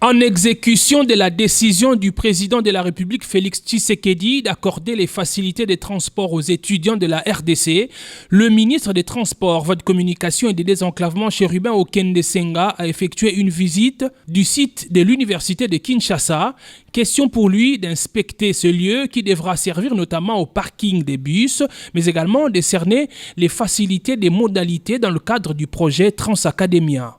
En exécution de la décision du président de la République Félix Tshisekedi d'accorder les facilités de transport aux étudiants de la RDC, le ministre des Transports, Voies de communication et des désenclavements Chérubin Okende Senga a effectué une visite du site de l'université de Kinshasa. Question pour lui d'inspecter ce lieu qui devra servir notamment au parking des bus, mais également de cerner les facilités des modalités dans le cadre du projet Transacademia.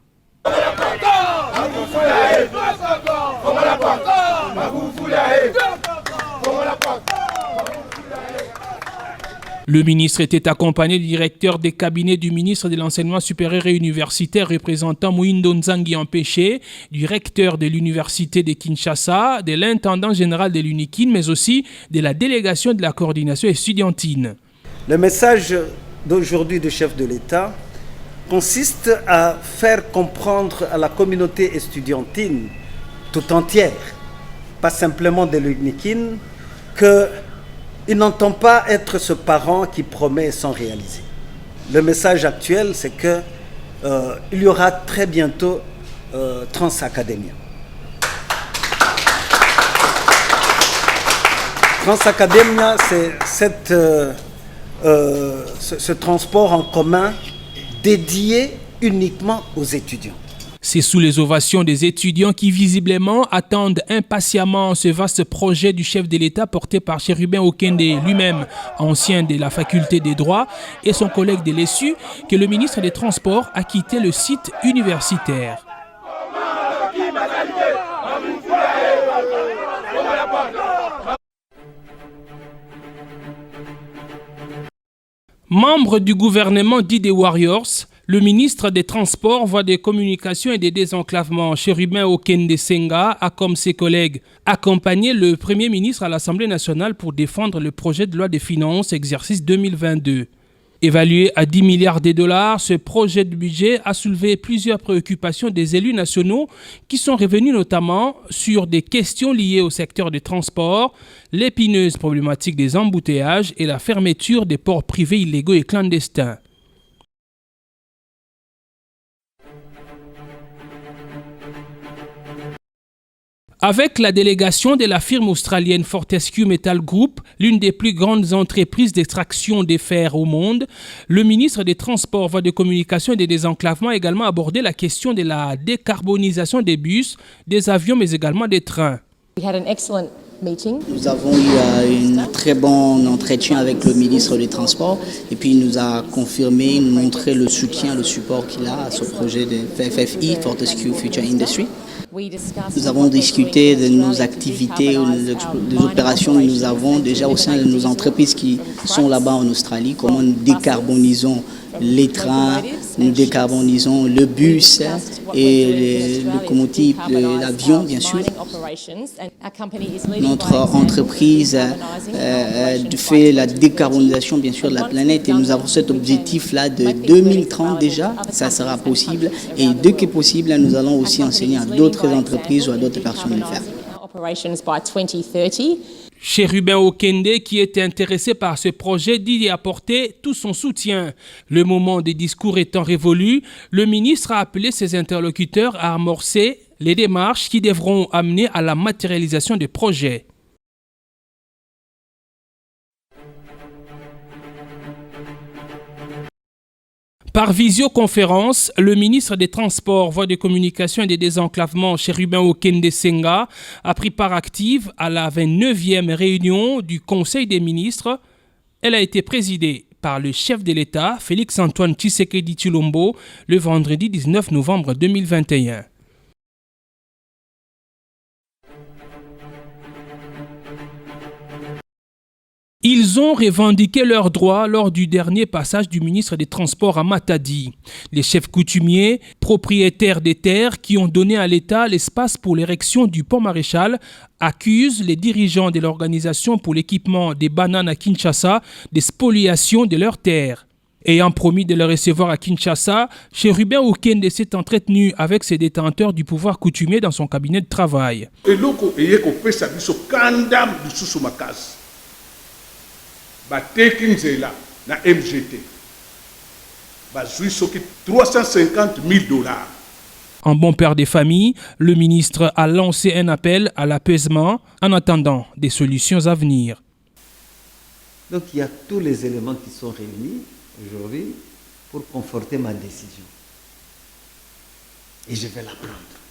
Le ministre était accompagné du directeur des cabinets du ministre de l'Enseignement supérieur et universitaire représentant Mouindo Nzangi empêché, du recteur de l'université de Kinshasa, de l'intendant général de l'UNIKIN, mais aussi de la délégation de la coordination estudiantine. Le message d'aujourd'hui du chef de l'État consiste à faire comprendre à la communauté estudiantine tout entière, pas simplement de l'UNIKIN, qu'il n'entend pas être ce parent qui promet sans réaliser. Le message actuel, c'est qu'il y aura très bientôt Transacademia. Transacademia, c'est ce transport en commun dédié uniquement aux étudiants. C'est sous les ovations des étudiants qui visiblement attendent impatiemment ce vaste projet du chef de l'État porté par Chérubin Okende, lui-même ancien de la faculté des droits, et son collègue de l'ESU, que le ministre des Transports a quitté le site universitaire. Membre du gouvernement dit des Warriors, le ministre des Transports, Voies des communications et des désenclavements, Chérubin Okende Senga, a comme ses collègues accompagné le Premier ministre à l'Assemblée nationale pour défendre le projet de loi des finances exercice 2022. Évalué à 10 milliards de dollars, ce projet de budget a soulevé plusieurs préoccupations des élus nationaux qui sont revenus notamment sur des questions liées au secteur des transports, l'épineuse problématique des embouteillages et la fermeture des ports privés illégaux et clandestins. Avec la délégation de la firme australienne Fortescue Metal Group, l'une des plus grandes entreprises d'extraction des fers au monde, le ministre des Transports, Voies de communication et des désenclavements a également abordé la question de la décarbonisation des bus, des avions, mais également des trains. Nous avons eu un très bon entretien avec le ministre des Transports et puis il nous a confirmé, montré le soutien, le support qu'il a à ce projet de FFI, Fortescue Future Industry. Nous avons discuté de nos activités, des opérations que nous avons déjà au sein de nos entreprises qui sont là-bas en Australie, comment nous décarbonisons les trains, nous décarbonisons le bus et le locomotive de l'avion, bien sûr. Notre entreprise fait la décarbonisation, bien sûr, de la planète et nous avons cet objectif-là de 2030 déjà, ça sera possible. Et dès que possible, nous allons aussi enseigner à d'autres entreprises ou à d'autres personnes de le faire. Chérubin Okende, qui était intéressé par ce projet, dit y apporter tout son soutien. Le moment des discours étant révolu, le ministre a appelé ses interlocuteurs à amorcer les démarches qui devront amener à la matérialisation des projets. Par visioconférence, le ministre des Transports, Voies de communication et des désenclavements, Chérubin Okende Senga, a pris part active à la 29e réunion du Conseil des ministres. Elle a été présidée par le chef de l'État, Félix-Antoine Tshisekedi Tshilombo, le vendredi 19 novembre 2021. Ils ont revendiqué leurs droits lors du dernier passage du ministre des Transports à Matadi. Les chefs coutumiers, propriétaires des terres qui ont donné à l'État l'espace pour l'érection du pont Maréchal, accusent les dirigeants de l'organisation pour l'équipement des bananes à Kinshasa de spoliation de leurs terres. Ayant promis de le recevoir à Kinshasa, Chérubin Okende s'est entretenu avec ses détenteurs du pouvoir coutumier dans son cabinet de travail. bateki nzela na MGT bazwi soki $350,000 En bon père des familles, le ministre a lancé un appel à l'apaisement en attendant des solutions à venir. Donc il y a tous les éléments qui sont réunis aujourd'hui pour conforter ma décision. Et je vais la prendre.